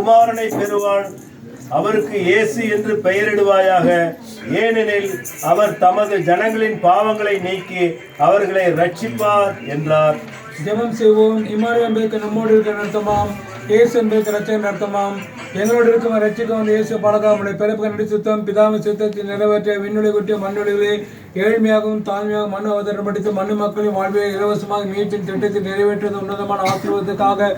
குமாரனை பெறுவான். அவருக்கு இயேசு என்று பெயரிடுவாயாக. ஏனெனில் அவர் தமது ஜனங்களின் பாவங்களை நீக்கி அவர்களை ரட்சிப்பார் என்றார். ஜெபம் செய்வோம். இம்மானுவேல் என்பதற்கு நம்மோடு இருக்கிற அர்த்தமாம். இயேசு என்பதற்கு ரட்சகன் அர்த்தமாம். எங்களோடு இருக்கும் ரட்சிக்க வந்து இயேசு பழகாமுடைய பிறப்பு நடி சுத்தம் பிதாவின் சித்தத்தை நிறைவேற்ற விண்ணுலை விட்டு மண்ணுலைகளே ஏழ்மையாகவும் தாழ்மையாகவும் மண்ணு அவதரம் படித்து மண்ணு மக்களின் வாழ்வை இலவசமாக மீட்பின் திட்டத்தை நிறைவேற்றுவது உன்னதமான ஆசீர்வாதத்துக்காக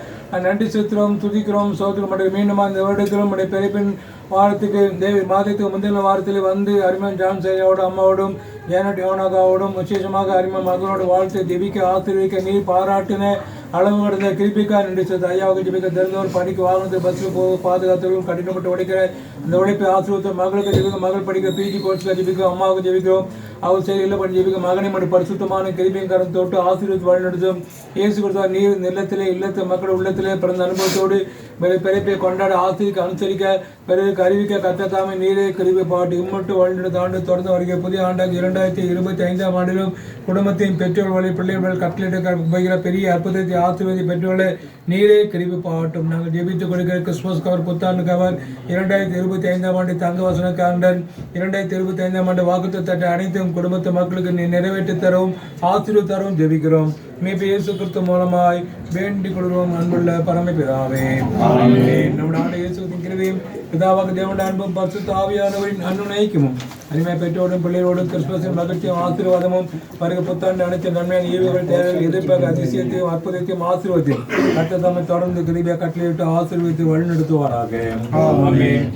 நன்றி செலுத்துகிறோம், துதிக்கிறோம், சோதனை மட்டும் மீண்டும் அந்த வருடத்திலும் உடைய பிறப்பின் வாரத்துக்கு தேவி மாதத்துக்கு முந்தின வாரத்தில் வந்து அரிமன் ஜான் சேயோடு அம்மாவோடும் ஜேனட் யோனாகாவோடும் விசேஷமாக அரிமன் மகளோடு வாழ்த்து ஜெபிக்க ஆசீர்வதிக்க நீர் பாராட்டின அளவு கடந்த கிருபிக்கா நன்றி செலுத்த ஐயாவுக்கு ஜெபிக்க தெரிந்தவர் பணிக்கு வாகனத்தில் பஸ்ஸில் போக பாதுகாத்தவர்களும் கடினப்பட்டு உடைக்கிற அந்த உழைப்பை ஆசீர்வத்த மகளுக்கு ஜெபிக்க மகள் படிக்கிற பிஜி கோர்ஸில் ஜெபிக்க அம்மாவுக்கு ஜெபிக்கிறோம். அவர் செயலில் பண்ணி ஜெபிக்க மகனை மட்டும் பரிசுத்தமான கிருபியின் கரம் தொட்டு ஆசீர்வதித்து வழிநடத்தும். இயேசு கொடுத்தார் நீர் நிலத்திலே இல்லத்து மக்கள் உள்ளத்திலே பிறந்த அனுபவத்தோடு பிறப்பை கொண்டாட ஆசிரிக்க அனுசரிக்க பிறகு அறிவிக்க கத்தத்தாமை நீரே கிருபை பாட்டு இம்மட்டு வழிநடத்த ஆண்டு தொடர்ந்து வருகிற புதிய ஆண்டாக 2025 ஆண்டிலும் குடும்பத்தின் பெற்றோர்களை பிள்ளைகள் கட்டளையிட பெரிய அற்புதத்தை ஆசீர்வதி பெற்றோர்களை நீரே கிருபை பாட்டும். நாங்கள் ஜெபித்துக் கொடுக்கிற கிறிஸ்துமஸ் கவர் புத்தாண்டு கவர் 2025 ஆண்டு தங்க வசன காண்டன் 2025 ஆண்டு வாக்குத்தத்தட்டை அனைத்தும் குடும்பத்து மக்களுக்கு நிறைவேற்றி தரவும் ஆசீர்வாத தரவும் ஜெபிக்கிறோம். மீட்பு இயேசு கிறிஸ்து மூலமாய் வேண்டிக் கொள்கிறோம் அன்புள்ள பரமபிதாவே. நம்முடைய ஆண்டு இயேசுவின் கிருபையும் பிதாவாக தேவனுடைய அன்பும் பரிசுத்த ஆவியானவரின் அன்னுணைக்குமும் அருமை பெற்றோடும் பிள்ளைகளோடும் கிறிஸ்துமஸின் மகிழ்ச்சியும் ஆசீர்வாதமும் வருக புத்தாண்டு அனைத்து நன்மையான ஈவுகள் தேவைகள் எதிர்ப்பாக அதிசயத்தையும் அற்புதத்தையும் ஆசீர்வத்தையும் கர்த்தர் தம்மை தொடர்ந்து கிருபையாக கட்டளையிட்டு ஆசீர்வதித்து வழிநடத்துவாராக. ஆமென்.